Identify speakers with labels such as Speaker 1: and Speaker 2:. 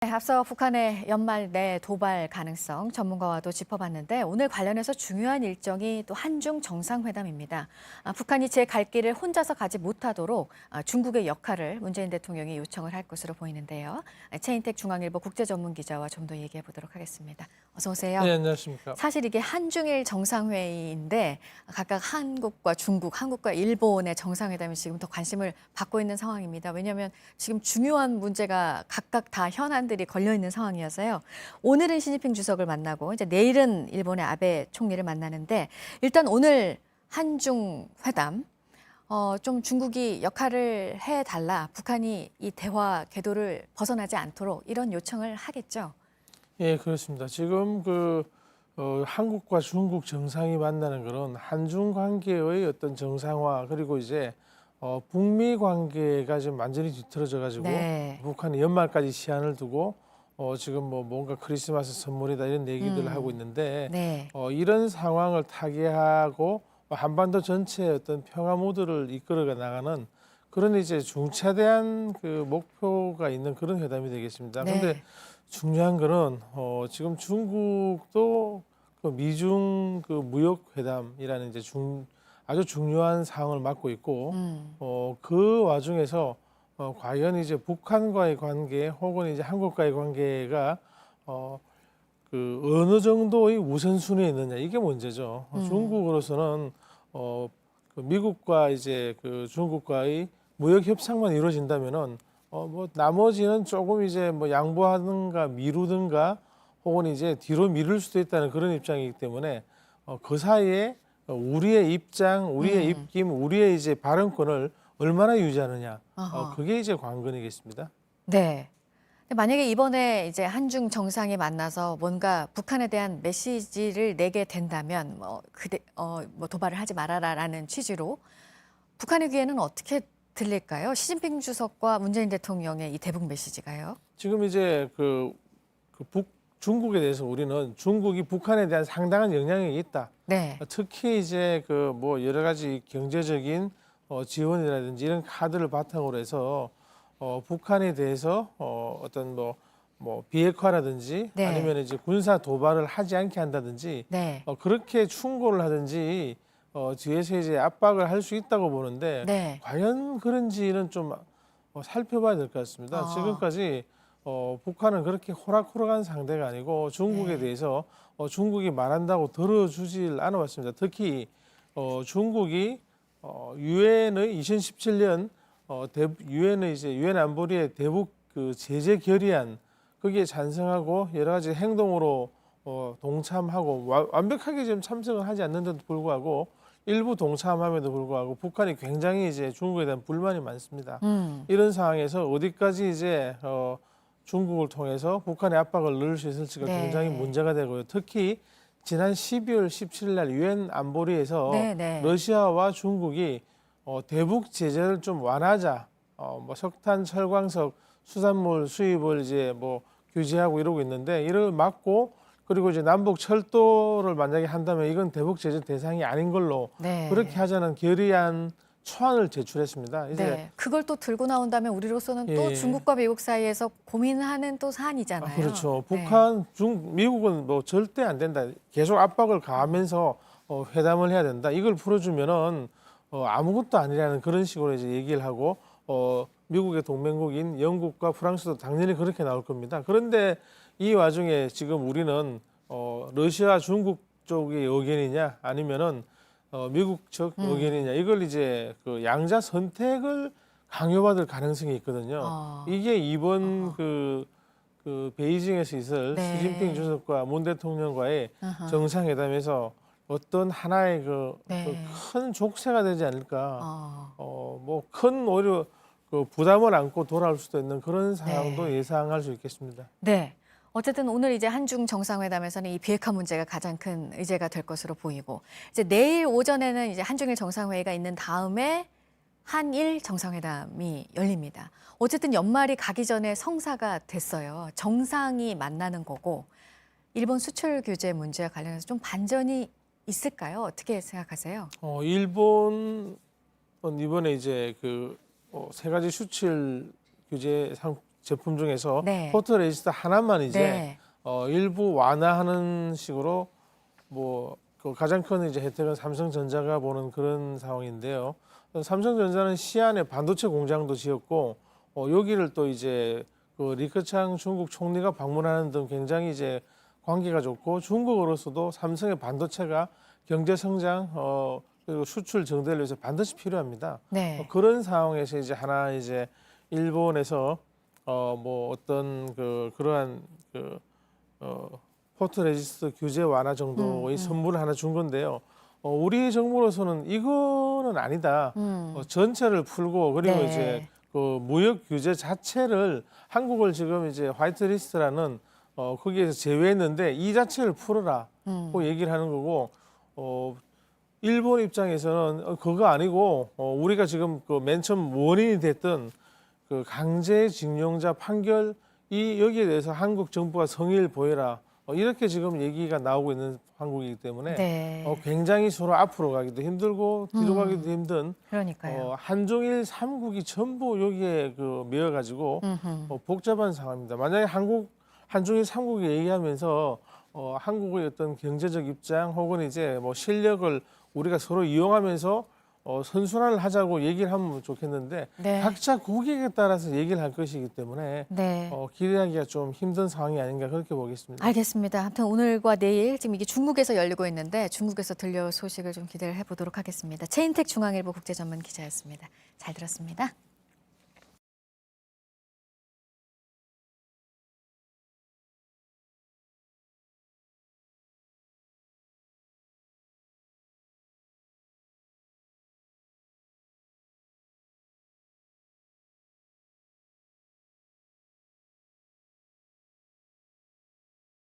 Speaker 1: 네, 앞서 북한의 연말 내 도발 가능성 전문가와도 짚어봤는데 오늘 관련해서 중요한 일정이 또 한중 정상회담입니다. 북한이 제 갈 길을 혼자서 가지 못하도록 중국의 역할을 문재인 대통령이 요청을 할 것으로 보이는데요. 최인택 중앙일보 국제전문기자와 좀 더 얘기해 보도록 하겠습니다. 어서 오세요.
Speaker 2: 네, 안녕하십니까.
Speaker 1: 사실 이게 한중일 정상회의인데 각각 한국과 중국, 한국과 일본의 정상회담이 지금 더 관심을 받고 있는 상황입니다. 왜냐하면 지금 중요한 문제가 각각 다 현안들이 걸려 있는 상황이어서요. 오늘은 시진핑 주석을 만나고 이제 내일은 일본의 아베 총리를 만나는데 일단 오늘 한중 회담 좀 중국이 역할을 해달라, 북한이 이 대화 궤도를 벗어나지 않도록 이런 요청을 하겠죠.
Speaker 2: 예, 그렇습니다. 지금 한국과 중국 정상이 만나는 것은 한중 관계의 어떤 정상화 그리고 이제 북미 관계가 지금 완전히 뒤틀어져 가지고
Speaker 1: 네.
Speaker 2: 북한이 연말까지 시한을 두고 지금 뭔가 크리스마스 선물이다 이런 얘기들을 하고 있는데
Speaker 1: 네.
Speaker 2: 이런 상황을 타개하고 한반도 전체의 어떤 평화 모드를 이끌어 나가는 그런 이제 중차대한 그 목표가 있는 그런 회담이 되겠습니다.
Speaker 1: 네.
Speaker 2: 그런데 중요한 거는 지금 중국도 그 미중 그 무역 회담이라는 이제 아주 중요한 상황을 맡고 있고 그 와중에서 과연 이제 북한과의 관계 혹은 이제 한국과의 관계가 어느 정도의 우선순위에 있느냐 이게 문제죠. 중국으로서는 그 미국과 이제 그 중국과의 무역 협상만 이루어진다면은 나머지는 조금 이제 양보하든가 미루든가 혹은 이제 뒤로 미룰 수도 있다는 그런 입장이기 때문에 그 사이에 우리의 입장, 우리의 입김, 우리의 이제 발언권을 얼마나 유지하느냐 그게 이제 관건이겠습니다.
Speaker 1: 네. 만약에 이번에 이제 한중 정상이 만나서 뭔가 북한에 대한 메시지를 내게 된다면 도발을 하지 말아라라는 취지로 북한의 귀에는 어떻게 들릴까요? 시진핑 주석과 문재인 대통령의 이 대북 메시지가요.
Speaker 2: 지금 이제 중국에 대해서 우리는 중국이 북한에 대한 상당한 영향력이 있다.
Speaker 1: 네.
Speaker 2: 특히 이제 여러 가지 경제적인 지원이라든지 이런 카드를 바탕으로 해서 북한에 대해서 어떤 비핵화라든지
Speaker 1: 네.
Speaker 2: 아니면 이제 군사 도발을 하지 않게 한다든지
Speaker 1: 네.
Speaker 2: 그렇게 충고를 하든지 뒤에서 이제 압박을 할 수 있다고 보는데
Speaker 1: 네.
Speaker 2: 과연 그런지는 좀 살펴봐야 될 것 같습니다. 지금까지 북한은 그렇게 호락호락한 상대가 아니고 중국에
Speaker 1: 네.
Speaker 2: 대해서 중국이 말한다고 들어주질 않아왔습니다. 특히 중국이 유엔의 2017년 유엔의 이제 유엔 안보리의 대북 그 제재 결의안 거기에 찬성하고 여러 가지 행동으로 동참하고 완벽하게 지금 참석을 하지 않는데도 불구하고 일부 동참함에도 불구하고 북한이 굉장히 이제 중국에 대한 불만이 많습니다. 이런 상황에서 어디까지 이제 중국을 통해서 북한의 압박을 넣을 수 있을지가
Speaker 1: 네.
Speaker 2: 굉장히 문제가 되고요. 특히 지난 12월 17일 날 유엔 안보리에서
Speaker 1: 네, 네.
Speaker 2: 러시아와 중국이 대북 제재를 좀 완화하자, 석탄, 철광석, 수산물 수입을 이제 규제하고 이러고 있는데 이를 막고 그리고 이제 남북 철도를 만약에 한다면 이건 대북 제재 대상이 아닌 걸로
Speaker 1: 네.
Speaker 2: 그렇게 하자는 결의안 초안을 제출했습니다. 이제
Speaker 1: 네. 그걸 또 들고 나온다면 우리로서는 또
Speaker 2: 예.
Speaker 1: 중국과 미국 사이에서 고민하는 또 사안이잖아요.
Speaker 2: 그렇죠.
Speaker 1: 네.
Speaker 2: 북한, 미국은 절대 안 된다. 계속 압박을 가하면서 회담을 해야 된다. 이걸 풀어주면은 아무것도 아니라는 그런 식으로 이제 얘기를 하고 미국의 동맹국인 영국과 프랑스도 당연히 그렇게 나올 겁니다. 그런데 이 와중에 지금 우리는 러시아, 중국 쪽의 의견이냐 아니면은 미국 쪽 의견이냐 이걸 이제 그 양자 선택을 강요받을 가능성이 있거든요. 이게 이번 그 베이징에서 있을
Speaker 1: 네.
Speaker 2: 시진핑 주석과 문 대통령과의 정상회담에서 어떤 하나의
Speaker 1: 네.
Speaker 2: 큰 족쇄가 되지 않을까. 큰 오히려 그 부담을 안고 돌아올 수도 있는 그런 상황도
Speaker 1: 네.
Speaker 2: 예상할 수 있겠습니다.
Speaker 1: 네. 어쨌든 오늘 이제 한중 정상회담에서는 이 비핵화 문제가 가장 큰 의제가 될 것으로 보이고 이제 내일 오전에는 이제 한중일 정상회의가 있는 다음에 한일 정상회담이 열립니다. 어쨌든 연말이 가기 전에 성사가 됐어요. 정상이 만나는 거고 일본 수출 규제 문제와 관련해서 좀 반전이 있을까요? 어떻게 생각하세요?
Speaker 2: 일본은 이번에 이제 세 가지 수출 규제 제품 중에서
Speaker 1: 네.
Speaker 2: 포토레지스트 하나만 이제
Speaker 1: 네.
Speaker 2: 일부 완화하는 식으로 그 가장 큰 이제 혜택은 삼성전자가 보는 그런 상황인데요. 삼성전자는 시안에 반도체 공장도 지었고 여기를 또 이제 그 리커창 중국 총리가 방문하는 등 굉장히 이제 관계가 좋고 중국으로서도 삼성의 반도체가 경제 성장 그리고 수출 증대를 위해서 반드시 필요합니다.
Speaker 1: 네.
Speaker 2: 그런 상황에서 이제 하나 이제 일본에서 어떤 그러한 포토레지스트 규제 완화 정도의 선물을 하나 준 건데요. 우리 정부로서는 이거는 아니다. 전체를 풀고 그리고
Speaker 1: 네.
Speaker 2: 이제 그 무역 규제 자체를 한국을 지금 이제 화이트리스트라는 거기에서 제외했는데 이 자체를 풀어라고 얘기를 하는 거고 일본 입장에서는 그거 아니고 우리가 지금 그 맨 처음 원인이 됐던 그 강제징용자 판결 여기에 대해서 한국 정부가 성의를 보여라 이렇게 지금 얘기가 나오고 있는 한국이기 때문에
Speaker 1: 네.
Speaker 2: 굉장히 서로 앞으로 가기도 힘들고 뒤로 가기도 힘든
Speaker 1: 그러니까요.
Speaker 2: 한중일 삼국이 전부 여기에 메어가지고 복잡한 상황입니다. 만약에 한중일 삼국이 얘기하면서 한국의 어떤 경제적 입장 혹은 이제 실력을 우리가 서로 이용하면서 선순환을 하자고 얘기를 하면 좋겠는데
Speaker 1: 네.
Speaker 2: 각자 국익에 따라서 얘기를 할 것이기 때문에
Speaker 1: 네.
Speaker 2: 기대하기가 좀 힘든 상황이 아닌가 그렇게 보겠습니다.
Speaker 1: 알겠습니다. 아무튼 오늘과 내일 지금 이게 중국에서 열리고 있는데 중국에서 들려올 소식을 좀 기대를 해보도록 하겠습니다. 최인택 중앙일보 국제전문 기자였습니다. 잘 들었습니다.